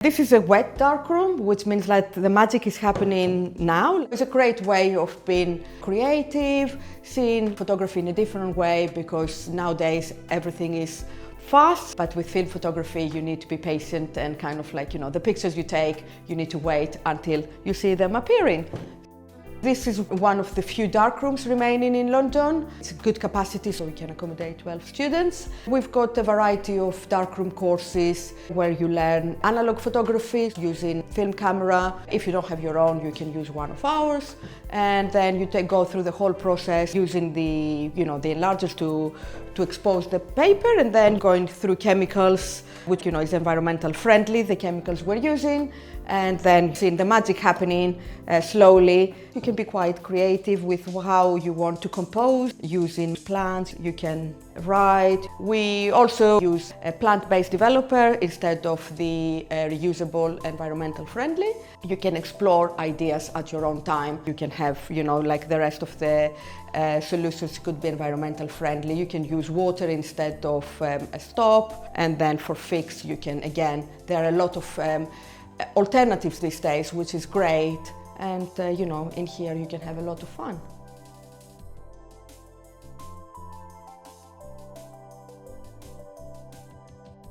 This is a wet darkroom, which means that the magic is happening now. It's a great way of being creative, seeing photography in a different way, because nowadays everything is fast, but with film photography you need to be patient and kind of like, the pictures you take, you need to wait until you see them appearing. This is one of the few darkrooms remaining in London. It's a good capacity, so we can accommodate 12 students. We've got a variety of darkroom courses where you learn analog photography using film camera. If you don't have your own, you can use one of ours. And then you go through the whole process using the enlargers to expose the paper, and then going through chemicals, which is environmental friendly, the chemicals we're using, and then seeing the magic happening slowly. You can be quite creative with how you want to compose, using plants, you can write. We also use a plant-based developer instead of the reusable environmental friendly. You can explore ideas at your own time. You can have, like the rest of the solutions could be environmental friendly. You can use water instead of a stop. And then for fix, you can, again, there are a lot of alternatives these days, which is great. And, in here you can have a lot of fun.